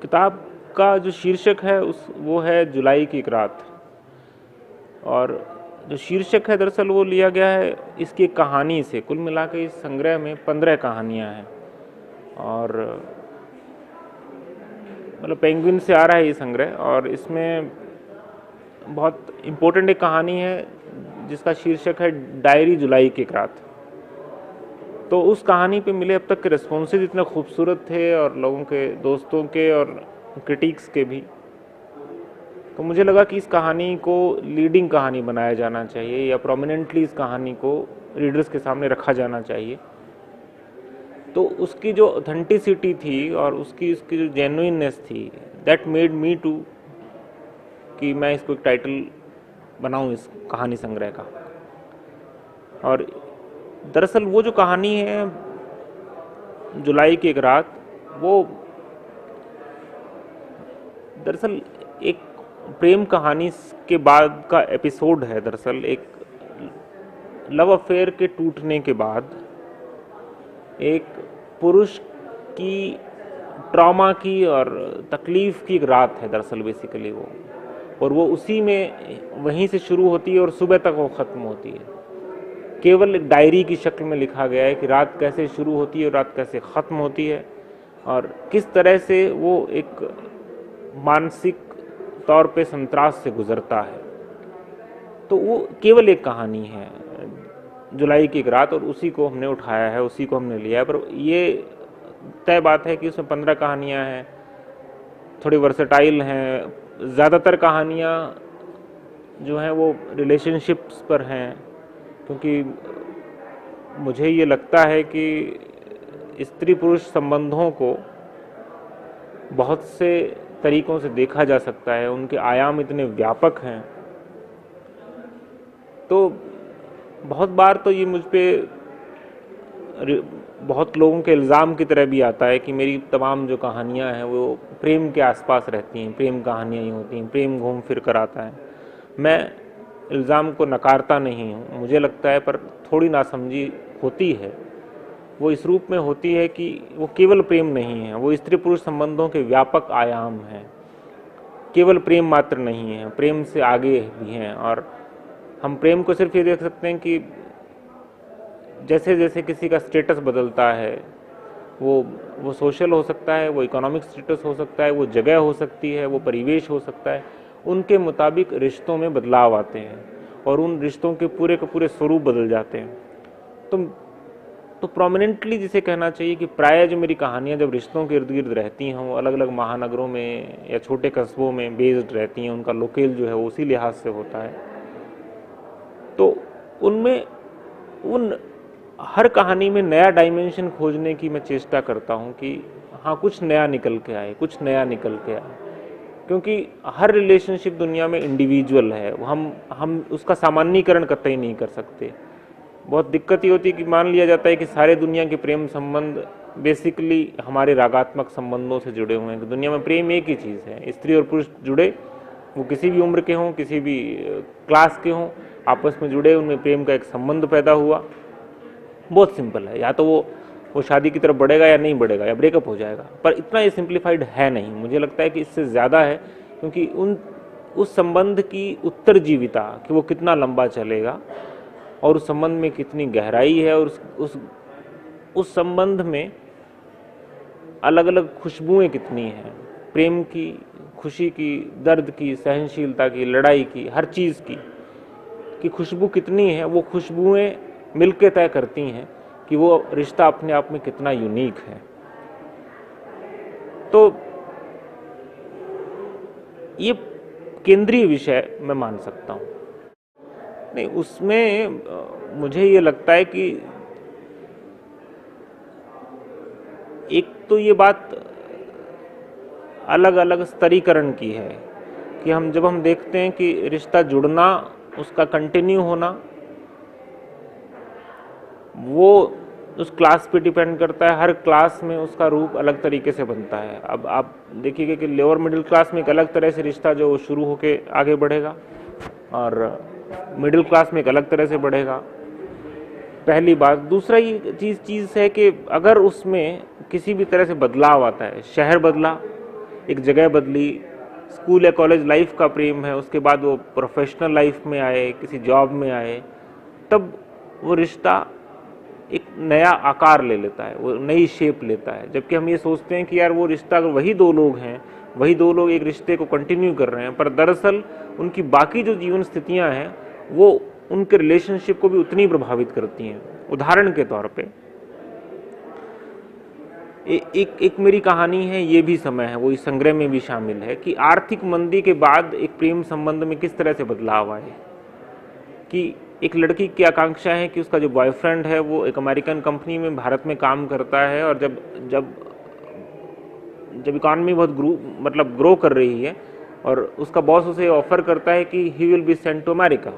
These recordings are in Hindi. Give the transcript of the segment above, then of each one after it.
किताब का जो शीर्षक है वो है जुलाई की एक रात। और जो शीर्षक है दरअसल वो लिया गया है इसकी एक कहानी से। कुल मिला के इस संग्रह में 15 कहानियाँ हैं और मतलब पेंगुइन से आ रहा है ये संग्रह। और इसमें बहुत इम्पोर्टेंट एक कहानी है जिसका शीर्षक है डायरी जुलाई की एक रात। तो उस कहानी पे मिले अब तक के रिस्पॉन्सेज इतने खूबसूरत थे और लोगों के, दोस्तों के और क्रिटिक्स के भी। तो मुझे लगा कि इस कहानी को लीडिंग कहानी बनाया जाना चाहिए या प्रोमिनेंटली इस कहानी को रीडर्स के सामने रखा जाना चाहिए। तो उसकी जो ऑथेंटिसिटी थी और उसकी जो जेन्युइननेस थी, दैट मेड मी टू कि मैं इसको एक टाइटल बनाऊं इस कहानी संग्रह का। और दरअसल वो जो कहानी है जुलाई की एक रात, वो दरअसल एक प्रेम कहानी के बाद का एपिसोड है। दरअसल एक लव अफेयर के टूटने के बाद एक पुरुष की ट्रॉमा की और तकलीफ़ की एक रात है दरअसल बेसिकली वो। और वो उसी में वहीं से शुरू होती है और सुबह तक वो ख़त्म होती है। केवल एक डायरी की शक्ल में लिखा गया है कि रात कैसे शुरू होती है और रात कैसे ख़त्म होती है और किस तरह से वो एक मानसिक तौर पे संतरास से गुजरता है। तो वो केवल एक कहानी है जुलाई की एक रात और उसी को हमने उठाया है, उसी को हमने लिया है। पर ये तय बात है कि उसमें 15 कहानियाँ हैं, थोड़ी वर्सेटाइल हैं। ज़्यादातर कहानियाँ जो हैं वो रिलेशनशिप्स पर हैं, क्योंकि मुझे ये लगता है कि स्त्री पुरुष संबंधों को बहुत से तरीक़ों से देखा जा सकता है, उनके आयाम इतने व्यापक हैं। तो बहुत बार तो ये मुझ पे बहुत लोगों के इल्ज़ाम की तरह भी आता है कि मेरी तमाम जो कहानियाँ हैं वो प्रेम के आसपास रहती हैं, प्रेम कहानियाँ ही होती हैं, प्रेम घूम फिर कर आता है। मैं इल्ज़ाम को नकारता नहीं हूँ, मुझे लगता है पर थोड़ी नासमझी होती है। वो इस रूप में होती है कि वो केवल प्रेम नहीं है, वो स्त्री पुरुष संबंधों के व्यापक आयाम हैं। केवल प्रेम मात्र नहीं है, प्रेम से आगे भी हैं। और हम प्रेम को सिर्फ ये देख सकते हैं कि जैसे जैसे किसी का स्टेटस बदलता है, वो सोशल हो सकता है, वो इकोनॉमिक स्टेटस हो सकता है, वो जगह हो सकती है, वो परिवेश हो सकता है, उनके मुताबिक रिश्तों में बदलाव आते हैं और उन रिश्तों के पूरे स्वरूप बदल जाते हैं। तो प्रोमिनेंटली जिसे कहना चाहिए कि प्रायः जो मेरी कहानियाँ जब रिश्तों के इर्द गिर्द रहती हैं, वो अलग अलग महानगरों में या छोटे कस्बों में बेस्ड रहती हैं, उनका लोकेल जो है वो उसी लिहाज से होता है। तो उनमें उन हर कहानी में नया डायमेंशन खोजने की मैं चेष्टा करता हूँ कि हाँ, कुछ नया निकल के आए, कुछ नया निकल के आए। क्योंकि हर रिलेशनशिप दुनिया में इंडिविजुअल है, हम उसका सामान्यीकरण कतई नहीं कर सकते। बहुत दिक्कत ये होती है कि मान लिया जाता है कि सारे दुनिया के प्रेम संबंध बेसिकली हमारे रागात्मक संबंधों से जुड़े हुए हैं, कि दुनिया में प्रेम एक ही चीज़ है। स्त्री और पुरुष जुड़े, वो किसी भी उम्र के हों, किसी भी क्लास के हों, आपस में जुड़े, उनमें प्रेम का एक संबंध पैदा हुआ। बहुत सिंपल है, या तो वो शादी की तरफ बढ़ेगा या नहीं बढ़ेगा या ब्रेकअप हो जाएगा। पर इतना ये सिंप्लीफाइड है नहीं, मुझे लगता है कि इससे ज़्यादा है। क्योंकि उस संबंध की उत्तरजीविता कि वो कितना लंबा चलेगा और उस संबंध में कितनी गहराई है और उस संबंध में अलग अलग खुशबुएं कितनी हैं, प्रेम की, खुशी की, दर्द की, सहनशीलता की, लड़ाई की, हर चीज़ की खुशबू कितनी है, वो खुशबुएं मिलके तय करती हैं कि वो रिश्ता अपने आप में कितना यूनिक है। तो ये केंद्रीय विषय मैं मान सकता हूँ। नहीं, उसमें मुझे ये लगता है कि एक तो ये बात अलग अलग स्तरीकरण की है कि जब हम देखते हैं कि रिश्ता जुड़ना, उसका कंटिन्यू होना, वो उस क्लास पे डिपेंड करता है। हर क्लास में उसका रूप अलग तरीके से बनता है। अब आप देखिएगा कि लोअर मिडिल क्लास में एक अलग तरह से रिश्ता जो शुरू होके आगे बढ़ेगा और मिडिल क्लास में एक अलग तरह से बढ़ेगा, पहली बात। दूसरा ये चीज़ है कि अगर उसमें किसी भी तरह से बदलाव आता है, शहर बदला, एक जगह बदली, स्कूल या कॉलेज लाइफ का प्रेम है, उसके बाद वो प्रोफेशनल लाइफ में आए, किसी जॉब में आए, तब वो रिश्ता एक नया आकार ले लेता है, वो नई शेप लेता है। जबकि हम ये सोचते हैं कि यार वो रिश्ता, अगर वही दो लोग हैं, वही दो लोग एक रिश्ते को कंटिन्यू कर रहे हैं, पर दरअसल उनकी बाकी जो जीवन स्थितियां हैं वो उनके रिलेशनशिप को भी उतनी प्रभावित करती हैं। उदाहरण के तौर पे एक मेरी कहानी है, ये भी समय है, वो इस संग्रह में भी शामिल है, कि आर्थिक मंदी के बाद एक प्रेम संबंध में किस तरह से बदलाव आए। कि एक लड़की की आकांक्षा है कि उसका जो बॉयफ्रेंड है वो एक अमेरिकन कंपनी में भारत में काम करता है, और जब जब जब इकॉनमी बहुत ग्रो कर रही है, और उसका बॉस उसे ऑफर करता है कि he will be sent to America,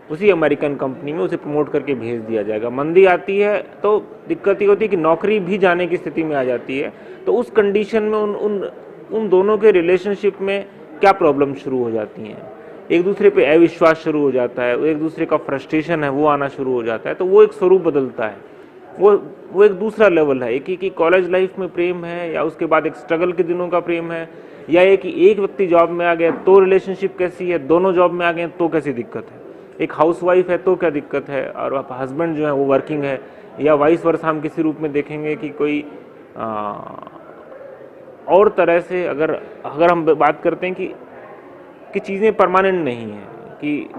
उसी अमेरिकन कंपनी में उसे प्रमोट करके भेज दिया जाएगा। मंदी आती है तो दिक्कत ये होती है कि नौकरी भी जाने की स्थिति में आ जाती है। तो उस कंडीशन में उन दोनों के रिलेशनशिप में क्या प्रॉब्लम शुरू हो जाती हैं, एक दूसरे पे अविश्वास शुरू हो जाता है, एक दूसरे का फ्रस्ट्रेशन है वो आना शुरू हो जाता है। तो वो एक स्वरूप बदलता है, वो एक दूसरा लेवल है। एक ही कॉलेज लाइफ में प्रेम है, या उसके बाद एक स्ट्रगल के दिनों का प्रेम है, या एक व्यक्ति जॉब में आ गया तो रिलेशनशिप कैसी है, दोनों जॉब में आ गए तो कैसी दिक्कत है, एक हाउसवाइफ है तो क्या दिक्कत है, और हस्बैंड जो है वो वर्किंग है, या वाइस वर्सा हम किसी रूप में देखेंगे कि कोई और तरह से अगर हम बात करते हैं कि चीज़ें परमानेंट नहीं हैं, कि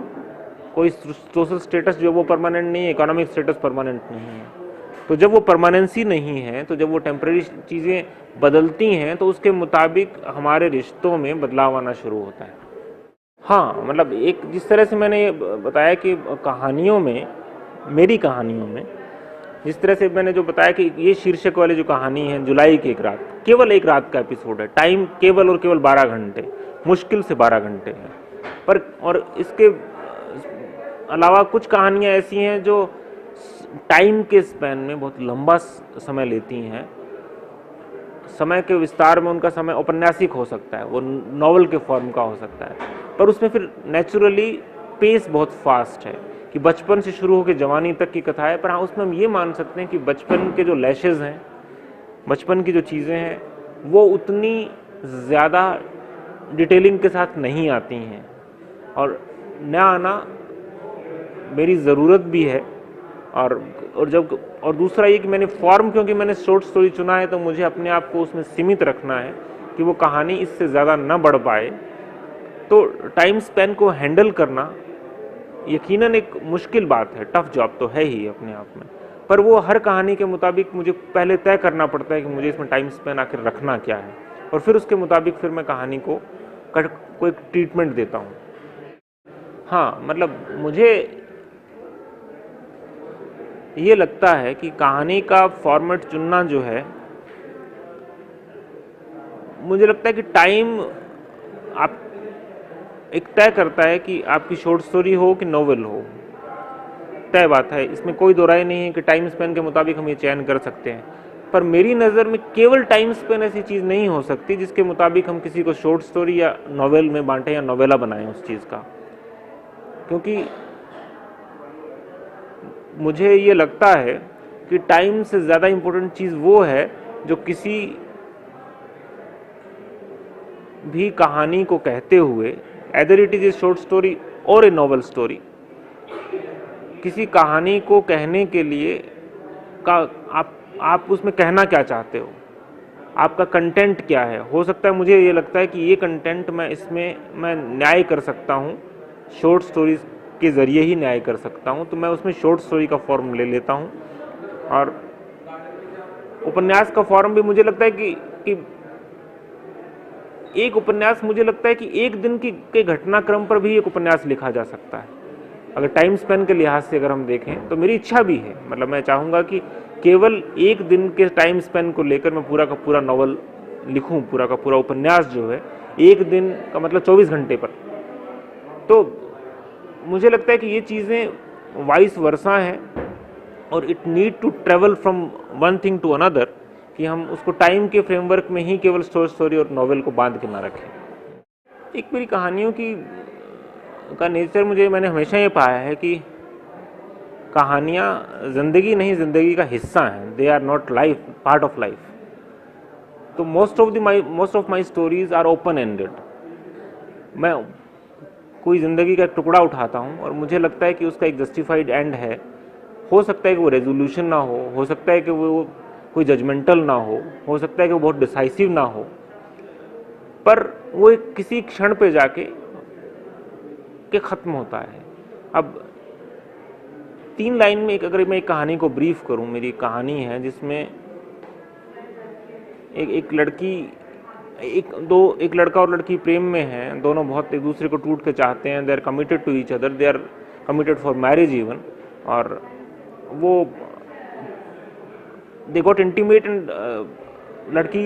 कोई सोशल स्टेटस जो वो परमानेंट नहीं है, इकोनॉमिक स्टेटस परमानेंट नहीं है। तो जब वो परमानेंसी नहीं है, तो जब वो टेम्परेरी चीज़ें बदलती हैं, तो उसके मुताबिक हमारे रिश्तों में बदलाव आना शुरू होता है। हाँ, मतलब एक जिस तरह से मैंने बताया कि कहानियों में, मेरी कहानियों में जिस तरह से मैंने जो बताया कि ये शीर्षक वाली जो कहानी है, जुलाई की एक रात, केवल एक रात का एपिसोड है, टाइम केवल और केवल 12 घंटे, मुश्किल से 12 घंटे हैं। पर और इसके अलावा कुछ कहानियाँ ऐसी हैं जो टाइम के स्पैन में बहुत लंबा समय लेती हैं। समय के विस्तार में उनका समय औपन्यासिक हो सकता है, वो नॉवल के फॉर्म का हो सकता है, पर उसमें फिर नेचुरली पेस बहुत फास्ट है कि बचपन से शुरू होकर जवानी तक की कथा है। पर हाँ, उसमें हम ये मान सकते हैं कि बचपन के जो लैशेज हैं, बचपन की जो चीज़ें हैं, वो उतनी ज़्यादा डिटेलिंग के साथ नहीं आती हैं, और न आना मेरी ज़रूरत भी है। और दूसरा ये कि मैंने फॉर्म, क्योंकि मैंने शॉर्ट स्टोरी चुना है, तो मुझे अपने आप को उसमें सीमित रखना है कि वो कहानी इससे ज़्यादा न बढ़ पाए। तो टाइम स्पैन को हैंडल करना यकीनन एक मुश्किल बात है, टफ जॉब तो है ही अपने आप में, पर वो हर कहानी के मुताबिक मुझे पहले तय करना पड़ता है कि मुझे इसमें टाइम स्पैन आखिर रखना क्या है, और फिर उसके मुताबिक फिर मैं कहानी को एक ट्रीटमेंट देता हूँ। हाँ, मतलब मुझे ये लगता है कि कहानी का फॉर्मेट चुनना जो है, मुझे लगता है कि टाइम आप एक तय करता है कि आपकी शॉर्ट स्टोरी हो कि नॉवेल हो, तय बात है, इसमें कोई दो राय नहीं है कि टाइम स्पेन के मुताबिक हम ये चयन कर सकते हैं। पर मेरी नज़र में केवल टाइम स्पेन ऐसी चीज़ नहीं हो सकती जिसके मुताबिक हम किसी को शॉर्ट स्टोरी या नॉवेल में बांटें या नॉवेला बनाएं उस चीज़ का। क्योंकि मुझे ये लगता है कि टाइम से ज़्यादा इम्पोर्टेंट चीज़ वो है जो किसी भी कहानी को कहते हुए, either it is a short story और ए नॉवल स्टोरी, किसी कहानी को कहने के लिए आप उसमें कहना क्या चाहते हो, आपका कंटेंट क्या है। हो सकता है, मुझे ये लगता है कि ये कंटेंट मैं न्याय कर सकता हूँ, शॉर्ट स्टोरीज के ज़रिए ही न्याय कर सकता हूँ, तो मैं उसमें शॉर्ट स्टोरी का फॉर्म ले लेता हूँ। और उपन्यास का फॉर्म भी मुझे लगता है कि एक उपन्यास, मुझे लगता है कि एक दिन के घटनाक्रम पर भी एक उपन्यास लिखा जा सकता है। अगर टाइम स्पेन के लिहाज से अगर हम देखें तो मेरी इच्छा भी है, मतलब मैं चाहूँगा कि केवल एक दिन के टाइम स्पेन को लेकर मैं पूरा का पूरा नॉवल लिखूं, पूरा का पूरा उपन्यास जो है एक दिन का मतलब 24 घंटे पर। तो मुझे लगता है कि ये चीज़ें वाइस वर्सा हैं, और it need to travel from one thing to another, कि हम उसको टाइम के फ्रेमवर्क में ही केवल शॉर्ट स्टोरी और नॉवेल को बांध के ना रखें। एक मेरी कहानियों का नेचर, मैंने हमेशा ये पाया है कि कहानियाँ ज़िंदगी नहीं, ज़िंदगी का हिस्सा हैं, they are not life, part of life. तो most of my stories are open ended. मैं कोई ज़िंदगी का एक टुकड़ा उठाता हूँ और मुझे लगता है कि उसका एक जस्टिफाइड एंड है। हो सकता है कि वो रेजोल्यूशन ना हो सकता है कि वो कोई जजमेंटल ना हो सकता है कि वो बहुत डिसाइसिव ना हो, पर वो एक किसी क्षण पे जाके के ख़त्म होता है। अब 3 लाइन में अगर मैं एक कहानी को ब्रीफ करूं, मेरी कहानी है जिसमें एक लड़की एक लड़का और लड़की प्रेम में हैं, दोनों बहुत एक दूसरे को टूट के चाहते हैं, they are committed to each other, they are committed for marriage even, और वो दे गॉट इंटीमेट एंड लड़की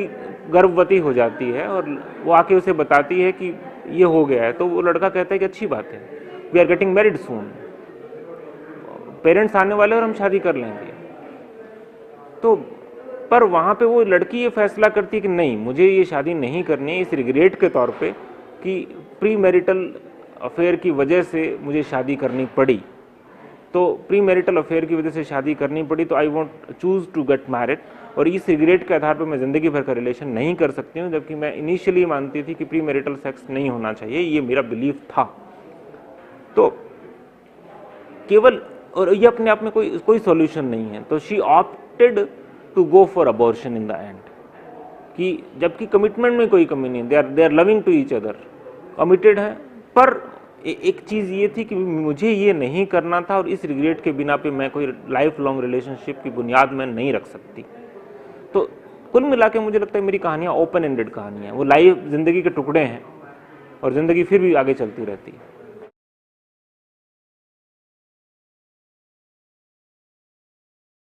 गर्भवती हो जाती है और वो आके उसे बताती है कि ये हो गया है। तो वो लड़का कहता है कि अच्छी बात है, we are getting married soon, parents आने वाले और हम शादी कर लेंगे। तो पर वहाँ पे वो लड़की ये फैसला करती है कि नहीं, मुझे ये शादी नहीं करनी है, इस रिग्रेट के तौर पे कि प्री मैरिटल अफेयर की वजह से मुझे शादी करनी पड़ी। तो प्री मैरिटल अफेयर की वजह से शादी करनी पड़ी, तो I won't choose to get married, और इस रिग्रेट के आधार पर मैं ज़िंदगी भर का रिलेशन नहीं कर सकती हूँ, जबकि मैं इनिशियली मानती थी कि प्री मैरिटल सेक्स नहीं होना चाहिए, ये मेरा बिलीफ था। तो केवल, और ये अपने आप में कोई सॉल्यूशन नहीं है, तो she opted to go for abortion in the end, कि जबकि कमिटमेंट में कोई कमी नहीं, they are loving to each other, committed है, पर एक चीज़ ये थी कि मुझे ये नहीं करना था, और इस रिग्रेट के बिना पे मैं कोई लाइफ लॉन्ग रिलेशनशिप की बुनियाद में नहीं रख सकती। तो कुल मिला के मुझे लगता है मेरी कहानियाँ ओपन एंडेड कहानियाँ, वो लाइफ ज़िंदगी के टुकड़े हैं और ज़िंदगी फिर भी आगे चलती रहती है।